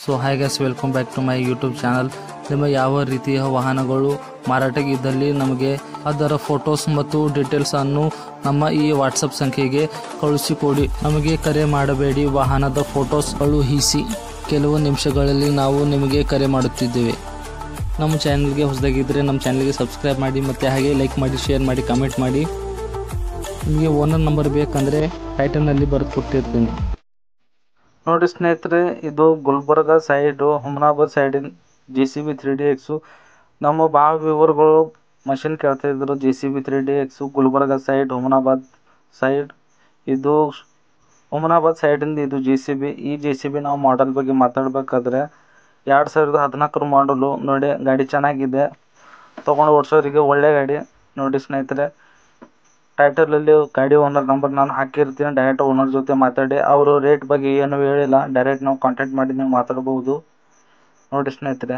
So hi guys, welcome back to my YouTube channel. ನಿಮಗೆ ಯಾವ ರೀತಿಯ ವಾಹನಗಳು ಮಾರಾಟಕ್ಕೆ ಇದ್ದಲ್ಲಿ ನಮಗೆ ಅದರ ಫೋಟೋಸ್ ಮತ್ತು ಡೀಟೇಲ್ಸ್ ಅನ್ನು ನಮ್ಮ ಈ ವಾಟ್ಸಪ್ ಸಂಖ್ಯೆಗೆ ಕಳುಹಿಸಿಕೊಡಿ. ನಮಗೆ ಕರೆ ಮಾಡಬೇಡಿ, ವಾಹನದ ಫೋಟೋಸ್ ಕಳುಹಿಸಿ. ಕೆಲವು ನಿಮಿಷಗಳಲ್ಲಿ ನಾವು ನಿಮಗೆ ಕರೆ ಮಾಡುತ್ತಿದ್ದೇವೆ. ನಮ್ಮ ಚಾನಲ್ಗೆ ಹೊಸದಾಗಿದ್ದರೆ ನಮ್ಮ ಚಾನಲ್ಗೆ ಸಬ್ಸ್ಕ್ರೈಬ್ ಮಾಡಿ ಮತ್ತು ಹಾಗೆ ಲೈಕ್ ಮಾಡಿ, ಶೇರ್ ಮಾಡಿ, ಕಮೆಂಟ್ ಮಾಡಿ. ನಿಮಗೆ ಓನರ್ ನಂಬರ್ ಬೇಕಂದರೆ ಟೈಟಲ್ನಲ್ಲಿ ಬರೆದು ಕೊಟ್ಟಿರ್ತೀನಿ. ನೋಡಿ ಸ್ನೇಹಿತರೆ, ಇದು ಗುಲ್ಬರ್ಗ ಸೈಡು ಹುಮನಾಬಾದ್ ಸೈಡಿನ JCB 3DX. ನಮ್ಮ ಭಾಳ ವಿವರಗಳು ಮಷಿನ್ ಕೇಳ್ತಾ ಇದ್ರು. JCB 3DX Gulbarga side, Humnabad side. ಇದು ಹುಮನಾಬಾದ್ ಸೈಡಿಂದ ಇದು JCB. ಈ JCB ನಾವು ಮಾಡಲ್ ಬಗ್ಗೆ ಮಾತಾಡಬೇಕಾದ್ರೆ 2014 ಮಾಡಲು. ನೋಡಿ, ಗಾಡಿ ಚೆನ್ನಾಗಿದೆ, ತೊಗೊಂಡು ಓಡಿಸೋರಿಗೆ ಒಳ್ಳೆ ಗಾಡಿ. ನೋಡಿ ಸ್ನೇಹಿತರೆ, ಟೈಟಲಲ್ಲಿ ಗಾಡಿ ಓನರ್ ನಂಬರ್ ನಾನು ಹಾಕಿರ್ತೀನಿ. ಡೈರೆಕ್ಟ್ ಓನರ್ ಜೊತೆ ಮಾತಾಡಿ. ಅವರು ರೇಟ್ ಬಗ್ಗೆ ಏನು ಹೇಳಿಲ್ಲ, ಡೈರೆಕ್ಟ್ ನಾವು ಕಾಂಟ್ಯಾಕ್ಟ್ ಮಾಡಿ ನೀವು ಮಾತಾಡ್ಬೋದು. ನೋಡಿ ಸ್ನೇಹಿತರೆ,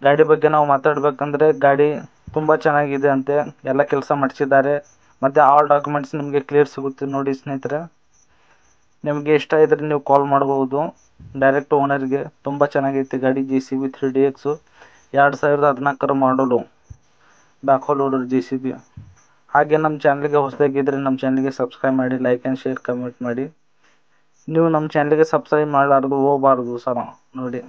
ಗಾಡಿ ಬಗ್ಗೆ ನಾವು ಮಾತಾಡಬೇಕಂದ್ರೆ ಗಾಡಿ ತುಂಬ ಚೆನ್ನಾಗಿದೆ ಅಂತೆ, ಎಲ್ಲ ಕೆಲಸ ಮಾಡಿಸಿದ್ದಾರೆ ಮತ್ತು ಆಲ್ ಡಾಕ್ಯುಮೆಂಟ್ಸ್ ನಿಮಗೆ ಕ್ಲಿಯರ್ ಸಿಗುತ್ತೆ. ನೋಡಿ ಸ್ನೇಹಿತರೆ, ನಿಮಗೆ ಇಷ್ಟ ಇದ್ದರೆ ನೀವು ಕಾಲ್ ಮಾಡ್ಬೋದು ಡೈರೆಕ್ಟ್ ಓನರ್ಗೆ. ತುಂಬ ಚೆನ್ನಾಗೈತೆ ಗಾಡಿ. JCB 3DX 2014 ಮಾಡಲು, ಬ್ಯಾಕ್ಹೋಲ್ ಲೋಡರ್ JCB. ಹಾಗೆ ನಮ್ಮ ಚಾನಲ್ಗೆ ಹೊಸದಾಗಿದ್ದರೆ ನಮ್ಮ ಚಾನಲ್ಗೆ ಸಬ್ಸ್ಕ್ರೈಬ್ ಮಾಡಿ, ಲೈಕ್ ಆ್ಯಂಡ್ ಶೇರ್, ಕಮೆಂಟ್ ಮಾಡಿ. ನೀವು ನಮ್ಮ ಚಾನಲ್ಗೆ ಸಬ್ಸ್ಕ್ರೈಬ್ ಮಾಡಲಾರ್ದು ಹೋಗಬಾರ್ದು ಸರ. ನೋಡಿ.